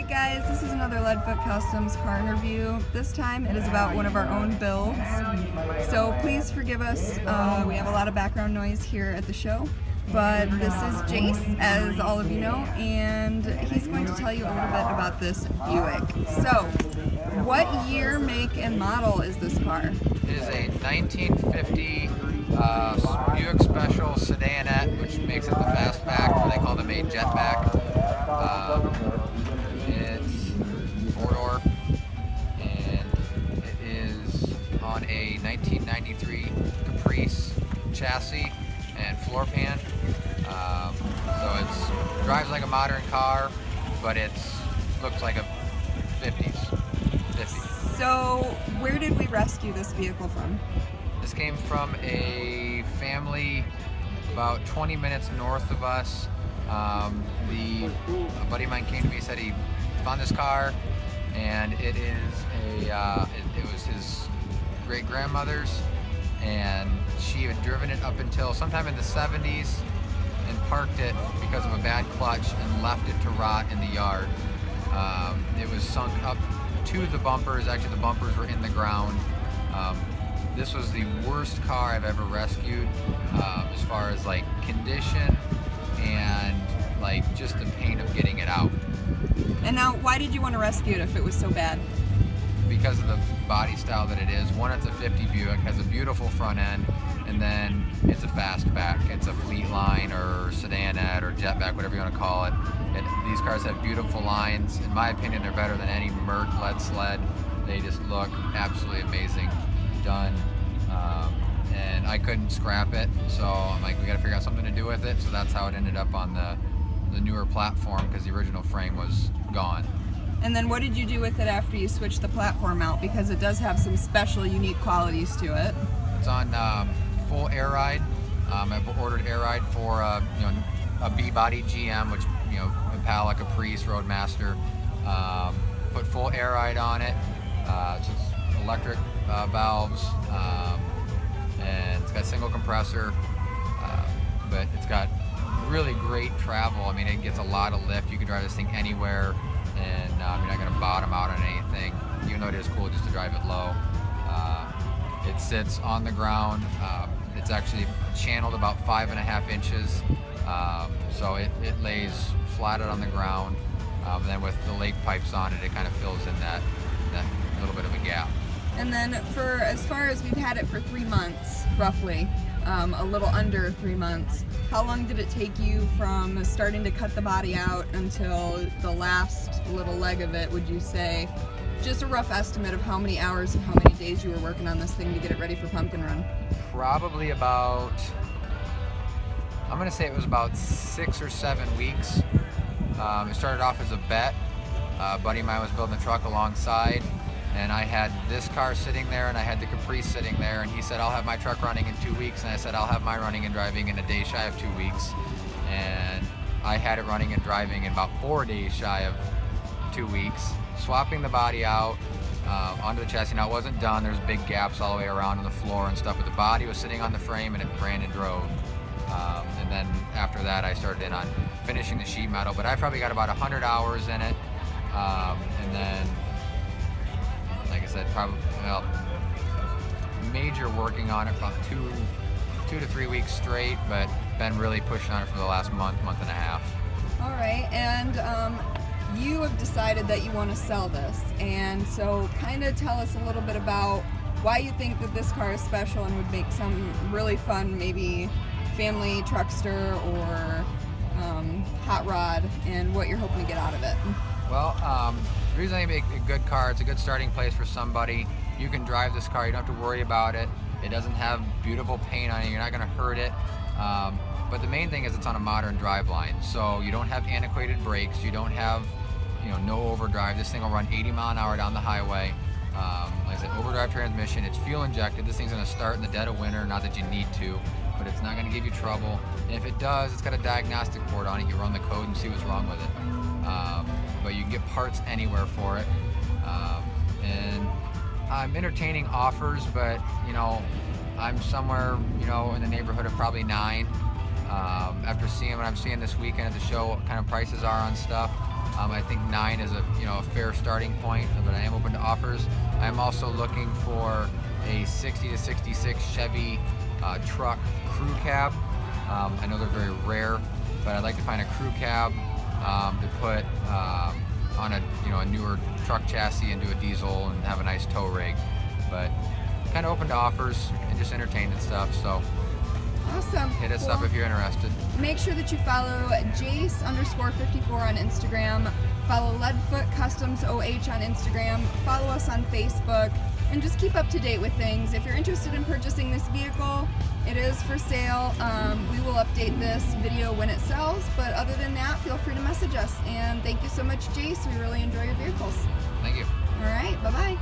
Alright guys, this is another LeadFoot Customs car interview. This time it is about one of our own builds. So please forgive us, we have a lot of background noise here at the show. But this is Jace, as all of you know, and he's going to tell you a little bit about this Buick. So, what year, make, and model is this car? It is a 1950 Buick Special Sedanette, which makes it the Fastback, or they call the main jetback. It's four-door, and it is on a 1993 Caprice chassis and floor pan. So it drives like a modern car, but looks like a 50s. So where did we rescue this vehicle from? This came from a family about 20 minutes north of us. A buddy of mine came to me and said he found this car, and it was his great-grandmother's, and she had driven it up until sometime in the 70s and parked it because of a bad clutch and left it to rot in the yard. It was sunk up to the bumpers. Actually, the bumpers were in the ground. This was the worst car I've ever rescued, as far as like condition and like just the pain of getting it out. And now, why did you want to rescue it if it was so bad? Because of the body style that it is. One, it's a 50 Buick, has a beautiful front end, and then it's a fastback. It's a Fleetline or sedanette or jetback, whatever you want to call it. These cars have beautiful lines. In my opinion, they're better than any Merc lead sled. They just look absolutely amazing done. And I couldn't scrap it, so I'm like, we got to figure out something to do with it. So that's how it ended up on the newer platform, because the original frame was gone. And then what did you do with it after you switched the platform out? Because it does have some special, unique qualities to it. It's on full air ride. I've ordered air ride for a B-body GM, which Impala, Caprice, Roadmaster. Put full air ride on it. It's just electric valves, and it's got single compressor, but it's got really great travel. I mean, it gets a lot of lift. You can drive this thing anywhere, and you're not going to bottom out on anything, even though it is cool just to drive it low. It sits on the ground. It's actually channeled about 5.5 inches, so it lays flat out on the ground. And then with the lake pipes on it, it kind of fills in that little bit of a gap. And then as far as we've had it for 3 months, roughly, a little under 3 months, how long did it take you from starting to cut the body out until the last little leg of it, would you say? Just a rough estimate of how many hours and how many days you were working on this thing to get it ready for Pumpkin Run. Probably about, I'm going to say it was about 6 or 7 weeks. It started off as a bet. A buddy of mine was building the truck alongside, and I had this car sitting there and I had the Caprice sitting there, and he said, I'll have my truck running in 2 weeks, and I said, I'll have my running and driving in a day shy of 2 weeks. And I had it running and driving in about 4 days shy of 2 weeks, swapping the body out onto the chassis. Now, it wasn't done. There's big gaps all the way around on the floor and stuff, but the body was sitting on the frame and it ran and drove. And then after that, I started in on finishing the sheet metal, but I probably got about 100 hours in it. And then, like I said, probably, major working on it about 2 to 3 weeks straight, but been really pushing on it for the last month and a half. All right, and you have decided that you want to sell this, and so kind of tell us a little bit about why you think that this car is special and would make some really fun, maybe family truckster or hot rod, and what you're hoping to get out of it. Well, the reason I make a good car, it's a good starting place for somebody. You can drive this car, you don't have to worry about it. It doesn't have beautiful paint on it, you're not going to hurt it. But the main thing is it's on a modern driveline, so you don't have antiquated brakes, you don't have no overdrive. This thing will run 80 mile an hour down the highway. Like I said, overdrive transmission, it's fuel injected. This thing's going to start in the dead of winter, not that you need to, but it's not going to give you trouble. And if it does, it's got a diagnostic board on it. You run the code and see what's wrong with it. But you can get parts anywhere for it. And I'm entertaining offers, but I'm somewhere in the neighborhood of probably 9. After seeing what I'm seeing this weekend at the show, what kind of prices are on stuff, I think 9 is a fair starting point, but I am open to offers. I'm also looking for a 60 to 66 Chevy truck crew cab. I know they're very rare, but I'd like to find a crew cab to put on a newer truck chassis and do a diesel and have a nice tow rig. But kind of open to offers and just entertainment stuff. So awesome. Hit us up if you're interested. Make sure that you follow Jace_54 on Instagram. Follow LeadFootCustomsOhio on Instagram. Follow us on Facebook. And just keep up to date with things. If you're interested in purchasing this vehicle, it is for sale. We will update this video when it sells. But other than that, feel free to message us. And thank you so much, Jace. We really enjoy your vehicles. Thank you. All right. Bye-bye.